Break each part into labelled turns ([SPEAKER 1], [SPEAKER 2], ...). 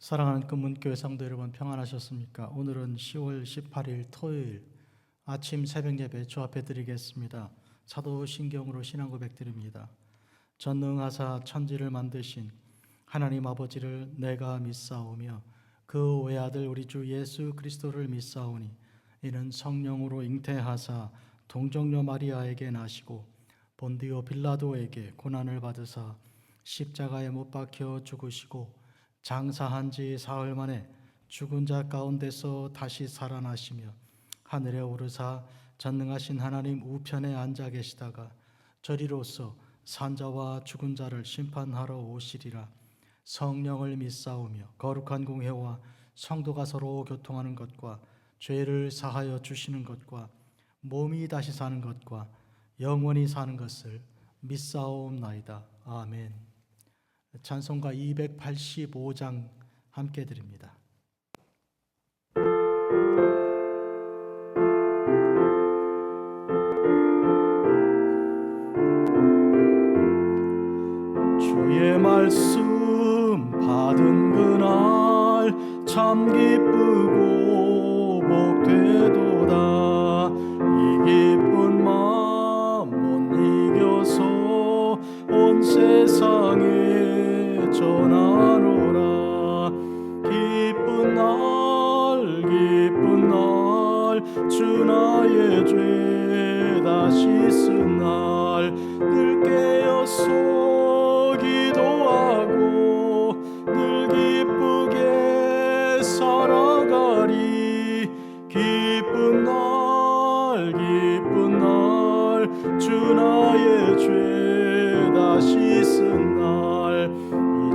[SPEAKER 1] 사랑하는 금문교회 성도 여러분, 평안하셨습니까? 오늘은 10월 18일 토요일 아침 새벽 예배 주 앞에 드리겠습니다. 사도신경으로 신앙 고백 드립니다. 전능하사 천지를 만드신 하나님 아버지를 내가 믿사오며 그 외아들 우리 주 예수 그리스도를 믿사오니 이는 성령으로 잉태하사 동정녀 마리아에게 나시고 본디오 빌라도에게 고난을 받으사 십자가에 못 박혀 죽으시고 장사한 지 사흘 만에 죽은 자 가운데서 다시 살아나시며 하늘에 오르사 전능하신 하나님 우편에 앉아 계시다가 저리로서 산자와 죽은 자를 심판하러 오시리라. 성령을 믿사오며 거룩한 공회와 성도가 서로 교통하는 것과 죄를 사하여 주시는 것과 몸이 다시 사는 것과 영원히 사는 것을 믿사옵나이다. 아멘. 찬송가 285장 함께 드립니다. 주의 말씀 받은 그날 참 기쁘고 복되도다. 이 기쁜 마음 못 이겨서 온 세상에 전하노라. 기쁜 날 주 나의 죄 다 씻은 날 늘 깨어서 기도하고 늘 기쁘게 살아가리. 기쁜 날 주 나의 죄 다 씻은 날 이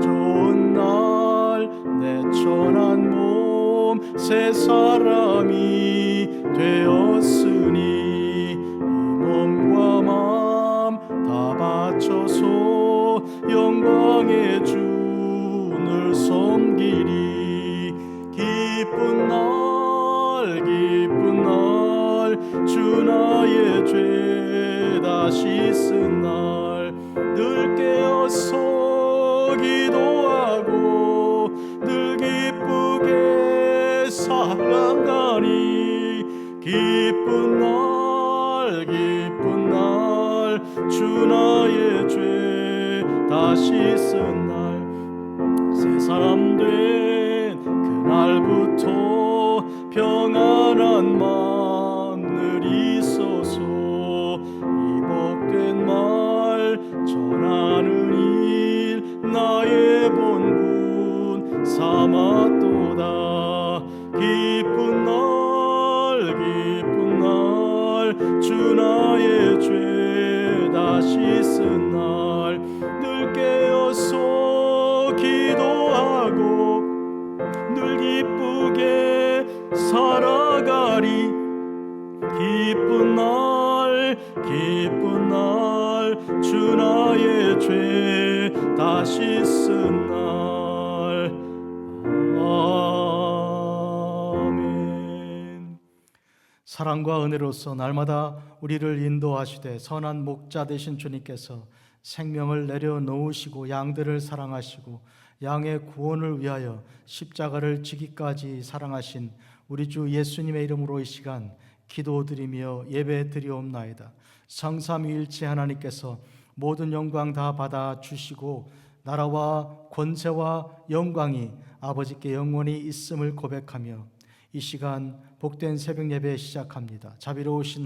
[SPEAKER 1] 좋은 날 내 천한 몸 새 사람이 되었으니 이 몸과 마음 다 바쳐서 영광의 주를 섬기리. 기쁜 날 주 나의 죄 다 씻은 날 늘 깨어서 기도하고 늘 기쁘게 살아가리. 기쁜 날 주 나의 죄 다 씻은 날 새 사람 된 그날부터 평안한 마음 늘 있어서 이 복된 말 전하는 일 나의 본분 삼았도다. 기쁜 날 주 나의 죄 다 씻은 날 늘 깨어서 기도하고 늘 기쁘게 살아가리. 기쁜 날 주 나의 죄 다 씻은 날. 아멘. 사랑과 은혜로서 날마다 우리를 인도하시되 선한 목자 되신 주님께서 생명을 내려놓으시고 양들을 사랑하시고 양의 구원을 위하여 십자가를 지기까지 사랑하신 우리 주 예수님의 이름으로 이 시간 기도드리며 예배 드리옵나이다. 성삼위일체 하나님께서 모든 영광 다 받아 주시고 나라와 권세와 영광이 아버지께 영원히 있음을 고백하며 이 시간 복된 새벽 예배 시작합니다. 자비로우신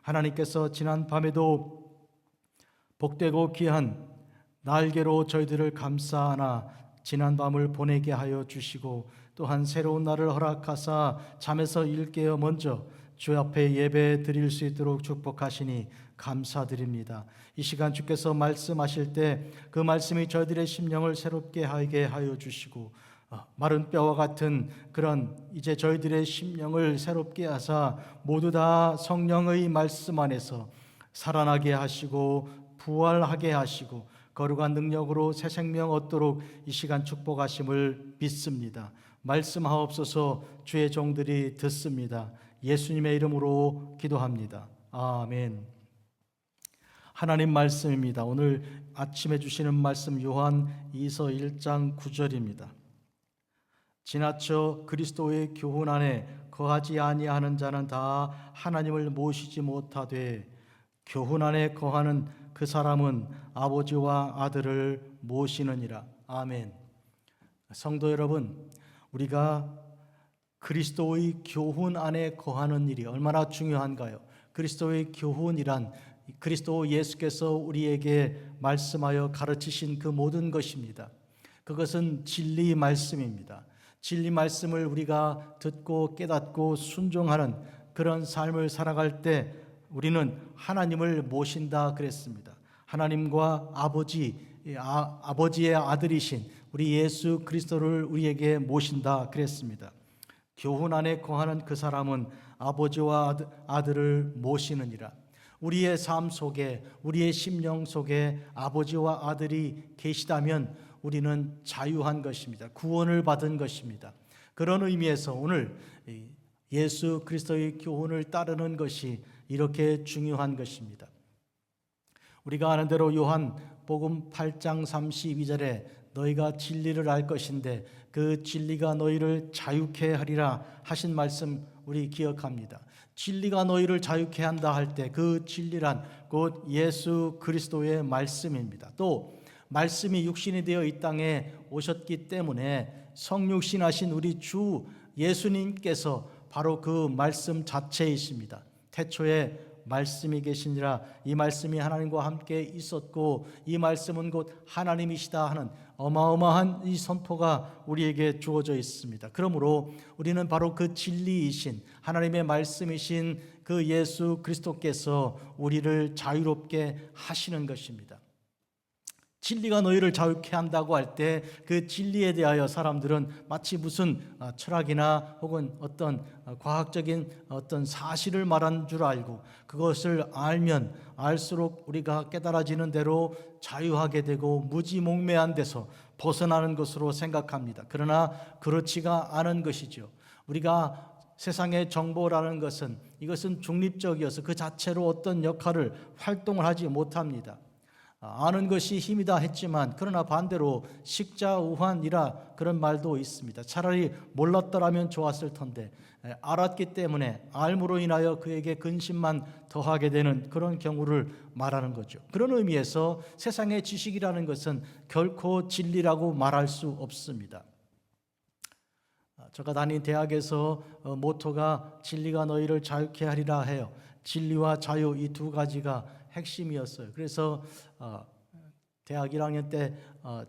[SPEAKER 1] 하나님께서 지난 밤에도 복되고 귀한 날개로 저희들을 감싸 안아 지난 밤을 보내게 하여 주시고 또한 새로운 날을 허락하사 잠에서 일깨어 먼저 주 앞에 예배 드릴 수 있도록 축복하시니 감사드립니다. 이 시간 주께서 말씀하실 때 그 말씀이 저희들의 심령을 새롭게 하게 하여 주시고 마른 뼈와 같은 그런 이제 저희들의 심령을 새롭게 하사 모두 다 성령의 말씀 안에서 살아나게 하시고 부활하게 하시고 거룩한 능력으로 새 생명 얻도록 이 시간 축복하심을 믿습니다. 말씀하옵소서. 주의 종들이 듣습니다. 예수님의 이름으로 기도합니다. 아멘. 하나님 말씀입니다. 오늘 아침에 주시는 말씀 요한 2서 1장 9절입니다. 지나쳐 그리스도의 교훈 안에 거하지 아니하는 자는 다 하나님을 모시지 못하되 교훈 안에 거하는 그 사람은 아버지와 아들을 모시느니라. 아멘. 성도 여러분, 우리가 그리스도의 교훈 안에 거하는 일이 얼마나 중요한가요? 그리스도의 교훈이란 그리스도 예수께서 우리에게 말씀하여 가르치신 그 모든 것입니다. 그것은 진리 말씀입니다. 진리 말씀을 우리가 듣고 깨닫고 순종하는 그런 삶을 살아갈 때 우리는 하나님을 모신다 그랬습니다. 하나님과 아버지의 아들이신 우리 예수 그리스도를 우리에게 모신다 그랬습니다. 교훈 안에 거하는 그 사람은 아버지와 아들을 모시느니라. 우리의 삶 속에, 우리의 심령 속에 아버지와 아들이 계시다면 우리는 자유한 것입니다. 구원을 받은 것입니다. 그런 의미에서 오늘 예수 그리스도의 교훈을 따르는 것이 이렇게 중요한 것입니다. 우리가 아는 대로 요한복음 8장 32절에 너희가 진리를 알 것인데 그 진리가 너희를 자유케 하리라 하신 말씀 우리 기억합니다. 진리가 너희를 자유케 한다 할 때 그 진리란 곧 예수 그리스도의 말씀입니다. 또 말씀이 육신이 되어 이 땅에 오셨기 때문에 성육신하신 우리 주 예수님께서 바로 그 말씀 자체이십니다. 태초에 말씀이 계시니라. 이 말씀이 하나님과 함께 있었고 이 말씀은 곧 하나님이시다 하는 어마어마한 이 선포가 우리에게 주어져 있습니다. 그러므로 우리는 바로 그 진리이신 하나님의 말씀이신 그 예수 그리스도께서 우리를 자유롭게 하시는 것입니다. 진리가 너희를 자유케 한다고 할 때 그 진리에 대하여 사람들은 마치 무슨 철학이나 혹은 어떤 과학적인 어떤 사실을 말한 줄 알고 그것을 알면 알수록 우리가 깨달아지는 대로 자유하게 되고 무지몽매한 데서 벗어나는 것으로 생각합니다. 그러나 그렇지가 않은 것이죠. 우리가 세상의 정보라는 것은 이것은 중립적이어서 그 자체로 어떤 역할을 활동을 하지 못합니다. 아는 것이 힘이다 했지만 그러나 반대로 식자우환이라 그런 말도 있습니다. 차라리 몰랐더라면 좋았을 텐데 알았기 때문에 알므로 인하여 그에게 근심만 더하게 되는 그런 경우를 말하는 거죠. 그런 의미에서 세상의 지식이라는 것은 결코 진리라고 말할 수 없습니다. 제가 다닌 대학에서 모토가 진리가 너희를 자유케 하리라 해요. 진리와 자유 이 두 가지가 핵심이었어요. 그래서 대학 1학년 때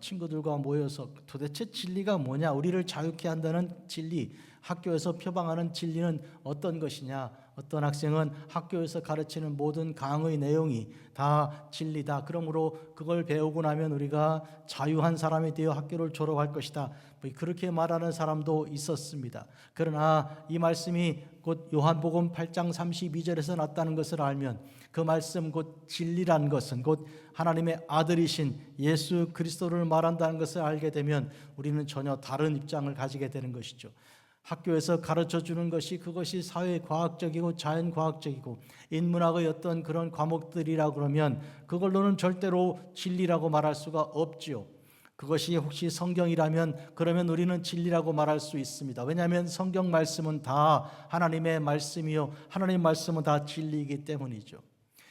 [SPEAKER 1] 친구들과 모여서 도대체 진리가 뭐냐, 우리를 자유케 한다는 진리, 학교에서 표방하는 진리는 어떤 것이냐. 어떤 학생은 학교에서 가르치는 모든 강의 내용이 다 진리다. 그러므로 그걸 배우고 나면 우리가 자유한 사람이 되어 학교를 졸업할 것이다. 그렇게 말하는 사람도 있었습니다. 그러나 이 말씀이 곧 요한복음 8장 32절에서 났다는 것을 알면 그 말씀 곧 진리란 것은 곧 하나님의 아들이신 예수 그리스도를 말한다는 것을 알게 되면 우리는 전혀 다른 입장을 가지게 되는 것이죠. 학교에서 가르쳐 주는 것이 그것이 사회과학적이고 자연과학적이고 인문학의 어떤 그런 과목들이라 그러면 그걸로는 절대로 진리라고 말할 수가 없지요. 그것이 혹시 성경이라면 그러면 우리는 진리라고 말할 수 있습니다. 왜냐하면 성경 말씀은 다 하나님의 말씀이요 하나님 말씀은 다 진리이기 때문이죠.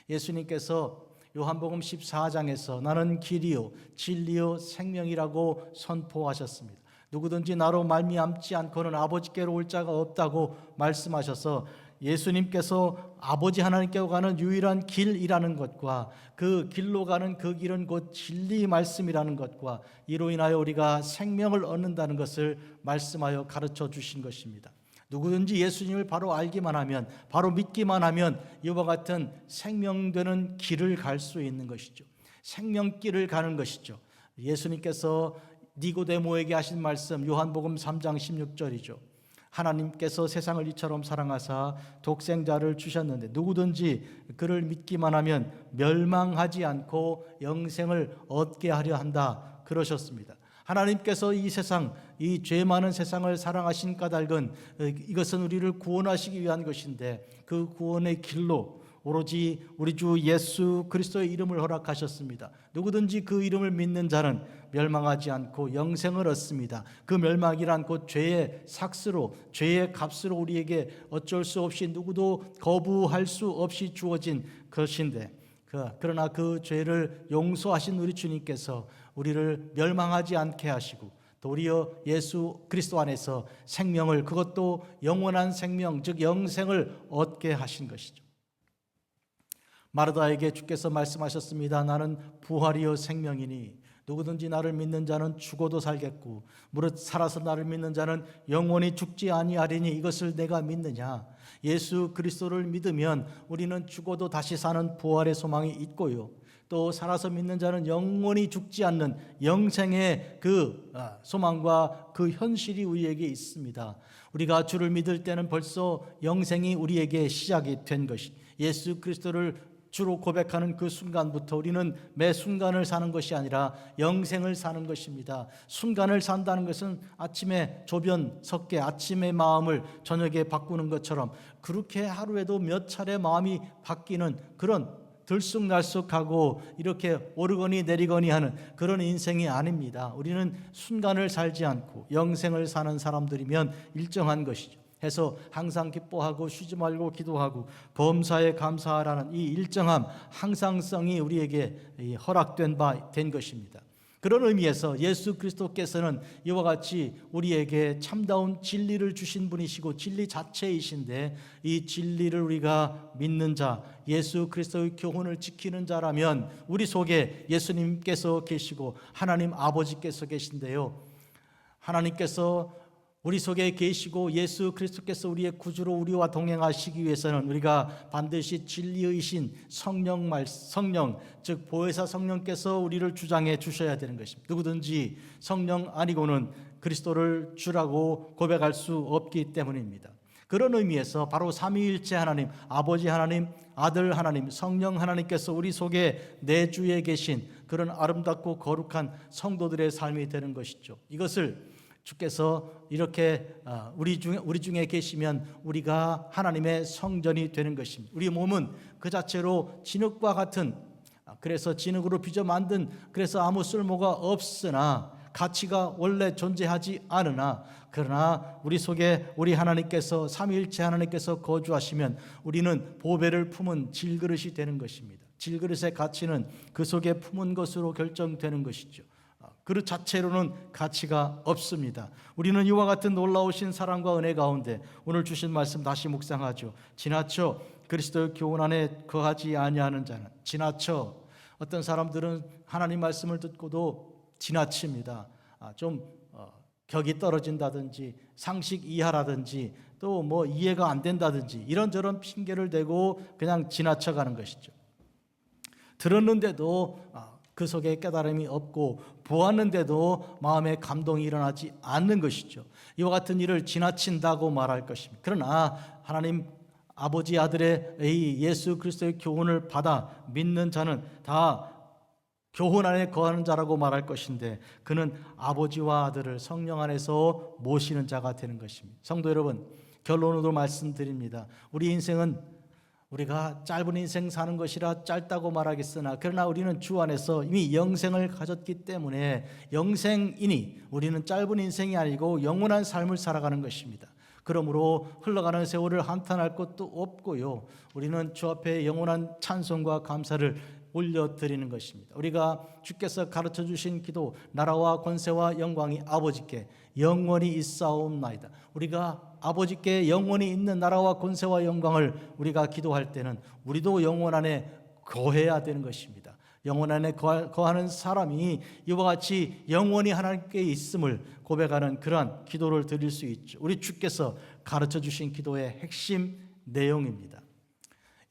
[SPEAKER 1] 예수님께서 요한복음 14장에서 나는 길이요 진리요 생명이라고 선포하셨습니다. 누구든지 나로 말미암지 않고는 아버지께로 올 자가 없다고 말씀하셔서 예수님께서 아버지 하나님께로 가는 유일한 길이라는 것과 그 길로 가는 그 길은 곧 진리 말씀이라는 것과 이로 인하여 우리가 생명을 얻는다는 것을 말씀하여 가르쳐 주신 것입니다. 누구든지 예수님을 바로 알기만 하면, 바로 믿기만 하면 이와 같은 생명되는 길을 갈 수 있는 것이죠. 생명길을 가는 것이죠. 예수님께서 니고데모에게 하신 말씀 요한복음 3장 16절이죠. 하나님께서 세상을 이처럼 사랑하사 독생자를 주셨는데 누구든지 그를 믿기만 하면 멸망하지 않고 영생을 얻게 하려 한다 그러셨습니다. 하나님께서 이 세상, 이 죄 많은 세상을 사랑하신 까닭은 이것은 우리를 구원하시기 위한 것인데 그 구원의 길로 오로지 우리 주 예수 그리스도의 이름을 허락하셨습니다. 누구든지 그 이름을 믿는 자는 멸망하지 않고 영생을 얻습니다. 그 멸망이란 곧 죄의 삭스로, 죄의 값으로 우리에게 어쩔 수 없이 누구도 거부할 수 없이 주어진 것인데, 그러나 그 죄를 용서하신 우리 주님께서 우리를 멸망하지 않게 하시고 도리어 예수 그리스도 안에서 생명을, 그것도 영원한 생명, 즉 영생을 얻게 하신 것이죠. 마르다에게 주께서 말씀하셨습니다. 나는 부활이요 생명이니 누구든지 나를 믿는 자는 죽어도 살겠고 무릇 살아서 나를 믿는 자는 영원히 죽지 아니하리니 이것을 내가 믿느냐. 예수 그리스도를 믿으면 우리는 죽어도 다시 사는 부활의 소망이 있고요, 또 살아서 믿는 자는 영원히 죽지 않는 영생의 그 소망과 그 현실이 우리에게 있습니다. 우리가 주를 믿을 때는 벌써 영생이 우리에게 시작이 된 것이, 예수 그리스도를 주로 고백하는 그 순간부터 우리는 매 순간을 사는 것이 아니라 영생을 사는 것입니다. 순간을 산다는 것은 아침에 조변 섞게 아침의 마음을 저녁에 바꾸는 것처럼 그렇게 하루에도 몇 차례 마음이 바뀌는 그런 들쑥날쑥하고 이렇게 오르거니 내리거니 하는 그런 인생이 아닙니다. 우리는 순간을 살지 않고 영생을 사는 사람들이면 일정한 것이죠. 해서 항상 기뻐하고 쉬지 말고 기도하고 범사에 감사하라는 이 일정함, 항상성이 우리에게 허락된 바 된 것입니다. 그런 의미에서 예수 그리스도께서는 이와 같이 우리에게 참다운 진리를 주신 분이시고 진리 자체이신데, 이 진리를 우리가 믿는 자, 예수 그리스도의 교훈을 지키는 자라면 우리 속에 예수님께서 계시고 하나님 아버지께서 계신데요, 하나님께서 우리 속에 계시고 예수 그리스도께서 우리의 구주로 우리와 동행하시기 위해서는 우리가 반드시 진리의신 성령, 즉 보혜사 성령께서 우리를 주장해 주셔야 되는 것입니다. 누구든지 성령 아니고는 그리스도를 주라고 고백할 수 없기 때문입니다. 그런 의미에서 바로 삼위일체 하나님, 아버지 하나님, 아들 하나님, 성령 하나님께서 우리 속에 내주에 계신 그런 아름답고 거룩한 성도들의 삶이 되는 것이죠. 이것을 주께서 이렇게 우리 중에 계시면 우리가 하나님의 성전이 되는 것입니다. 우리 몸은 그 자체로 진흙과 같은, 그래서 진흙으로 빚어 만든, 그래서 아무 쓸모가 없으나 가치가 원래 존재하지 않으나, 그러나 우리 속에 우리 하나님께서, 삼위일체 하나님께서 거주하시면 우리는 보배를 품은 질그릇이 되는 것입니다. 질그릇의 가치는 그 속에 품은 것으로 결정되는 것이죠. 그릇 자체로는 가치가 없습니다. 우리는 이와 같은 놀라우신 사랑과 은혜 가운데 오늘 주신 말씀 다시 묵상하죠. 지나쳐 그리스도의 교훈 안에 거하지 아니하는 자는, 지나쳐, 어떤 사람들은 하나님 말씀을 듣고도 지나칩니다. 좀 격이 떨어진다든지 상식 이하라든지 또 뭐 이해가 안 된다든지 이런저런 핑계를 대고 그냥 지나쳐가는 것이죠. 들었는데도 그 속에 깨달음이 없고 보았는데도 마음에 감동이 일어나지 않는 것이죠. 이와 같은 일을 지나친다고 말할 것입니다. 그러나 하나님 아버지 아들의 이 예수 그리스도의 교훈을 받아 믿는 자는 다 교훈 안에 거하는 자라고 말할 것인데, 그는 아버지와 아들을 성령 안에서 모시는 자가 되는 것입니다. 성도 여러분, 결론으로 말씀드립니다. 우리 인생은 우리가 짧은 인생 사는 것이라 짧다고 말하겠으나, 그러나 우리는 주 안에서 이미 영생을 가졌기 때문에 영생이니 우리는 짧은 인생이 아니고 영원한 삶을 살아가는 것입니다. 그러므로 흘러가는 세월을 한탄할 것도 없고요, 우리는 주 앞에 영원한 찬송과 감사를 올려드리는 것입니다. 우리가 주께서 가르쳐 주신 기도, 나라와 권세와 영광이 아버지께 영원히 있사옵나이다. 우리가 아버지께 영원히 있는 나라와 권세와 영광을 우리가 기도할 때는 우리도 영원 안에 거해야 되는 것입니다. 영원 안에 거하는 사람이 이와 같이 영원히 하나님께 있음을 고백하는 그러한 기도를 드릴 수 있죠. 우리 주께서 가르쳐 주신 기도의 핵심 내용입니다.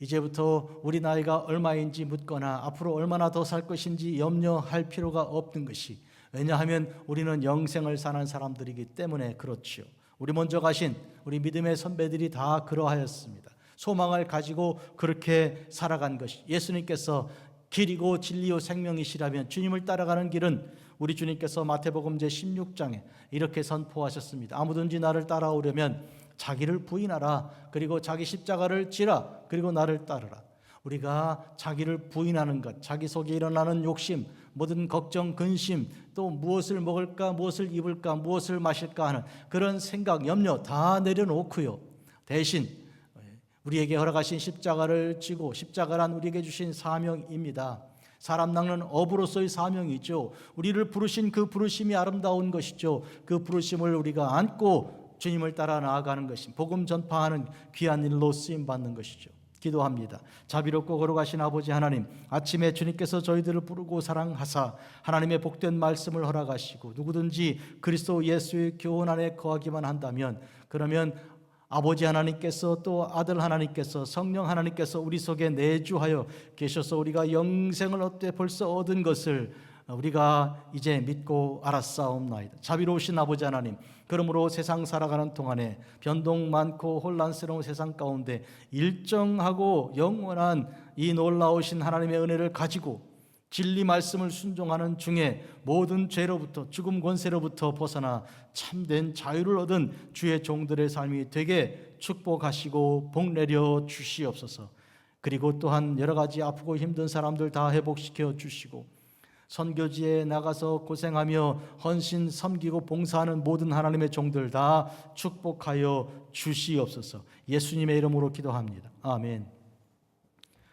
[SPEAKER 1] 이제부터 우리 나이가 얼마인지 묻거나 앞으로 얼마나 더 살 것인지 염려할 필요가 없는 것이, 왜냐하면 우리는 영생을 사는 사람들이기 때문에 그렇지요. 우리 먼저 가신 우리 믿음의 선배들이 다 그러하였습니다. 소망을 가지고 그렇게 살아간 것이, 예수님께서 길이고 진리요 생명이시라면 주님을 따라가는 길은 우리 주님께서 마태복음 제16장에 이렇게 선포하셨습니다. 아무든지 나를 따라오려면 자기를 부인하라, 그리고 자기 십자가를 지라, 그리고 나를 따르라. 우리가 자기를 부인하는 것, 자기 속에 일어나는 욕심, 모든 걱정, 근심, 또 무엇을 먹을까, 무엇을 입을까, 무엇을 마실까 하는 그런 생각, 염려 다 내려놓고요. 대신 우리에게 허락하신 십자가를 지고, 십자가란 우리에게 주신 사명입니다. 사람 낚는 어부로서의 사명이죠. 우리를 부르신 그 부르심이 아름다운 것이죠. 그 부르심을 우리가 안고 주님을 따라 나아가는 것이 복음 전파하는 귀한 일로 쓰임 받는 것이죠. 기도합니다. 자비롭고 거룩하신 아버지 하나님, 아침에 주님께서 저희들을 부르고 사랑하사 하나님의 복된 말씀을 허락하시고 누구든지 그리스도 예수의 교훈 안에 거하기만 한다면, 그러면 아버지 하나님께서 또 아들 하나님께서 성령 하나님께서 우리 속에 내주하여 계셔서 우리가 영생을 얻되 벌써 얻은 것을 우리가 이제 믿고 알았사옵나이다. 자비로우신 아버지 하나님, 그러므로 세상 살아가는 동안에 변동 많고 혼란스러운 세상 가운데 일정하고 영원한 이 놀라우신 하나님의 은혜를 가지고 진리 말씀을 순종하는 중에 모든 죄로부터, 죽음 권세로부터 벗어나 참된 자유를 얻은 주의 종들의 삶이 되게 축복하시고 복내려 주시옵소서. 그리고 또한 여러 가지 아프고 힘든 사람들 다 회복시켜 주시고, 선교지에 나가서 고생하며 헌신 섬기고 봉사하는 모든 하나님의 종들 다 축복하여 주시옵소서. 예수님의 이름으로 기도합니다. 아멘.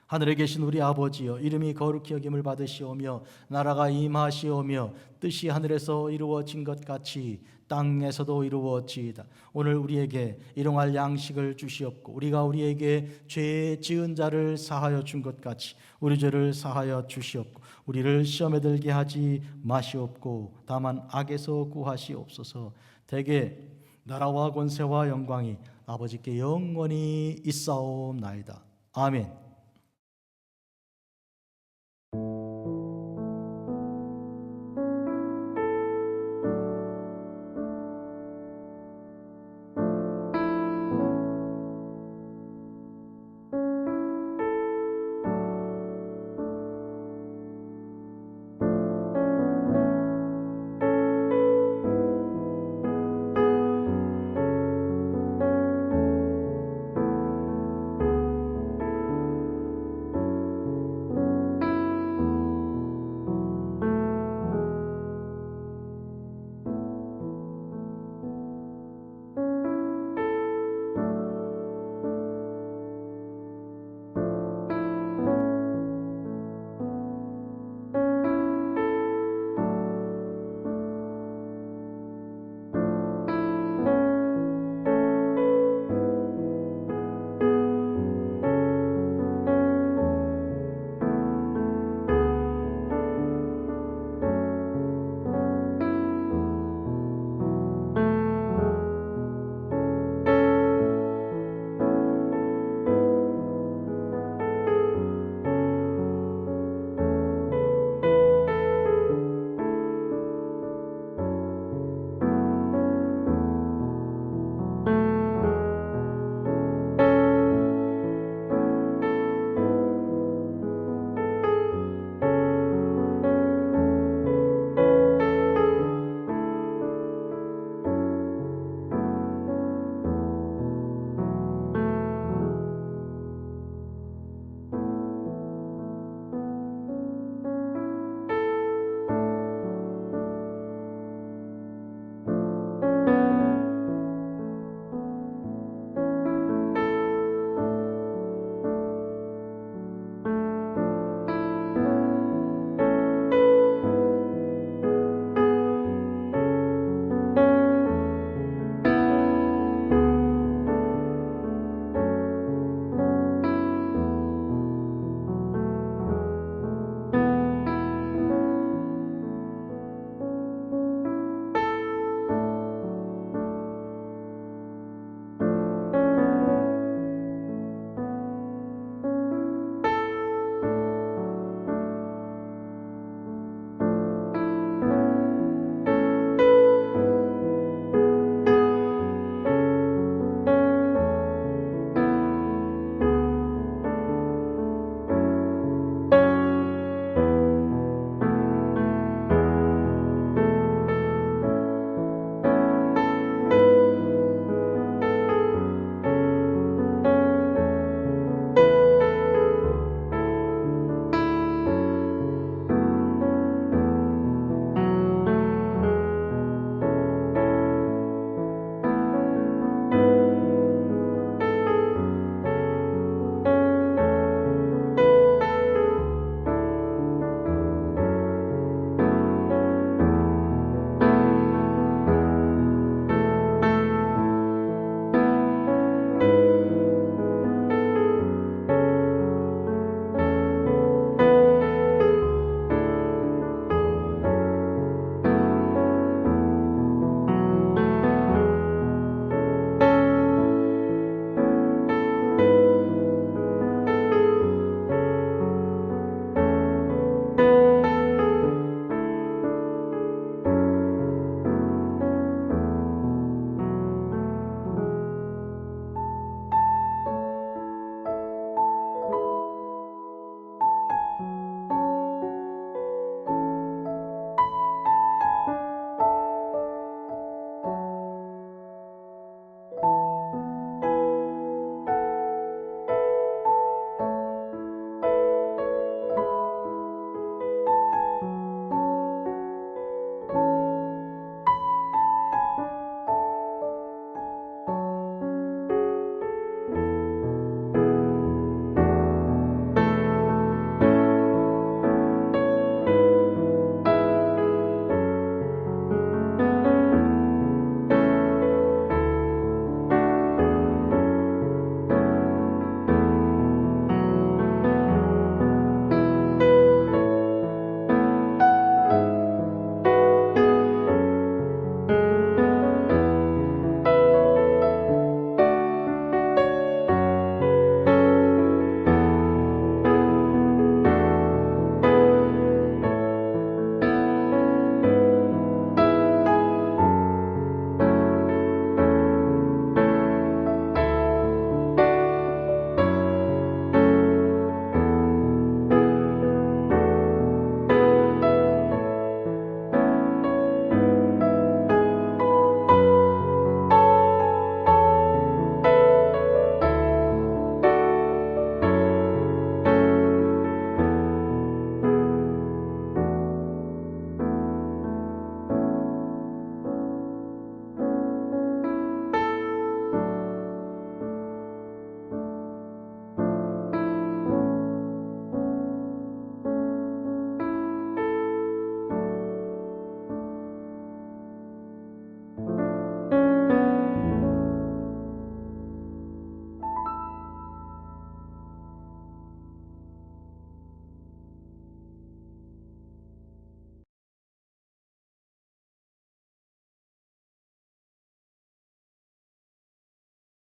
[SPEAKER 1] 하늘에 계신 우리 아버지여, 이름이 거룩히 여김을 받으시오며 나라가 임하시오며 뜻이 하늘에서 이루어진 것 같이 땅에서도 이루어지이다. 오늘 우리에게 일용할 양식을 주시옵고 우리가 우리에게 죄 지은 자를 사하여 준 것 같이 우리 죄를 사하여 주시옵고 우리를 시험에 들게 하지 마시옵고 다만 악에서 구하시옵소서. 대개 나라와 권세와 영광이 아버지께 영원히 있사옵나이다. 아멘.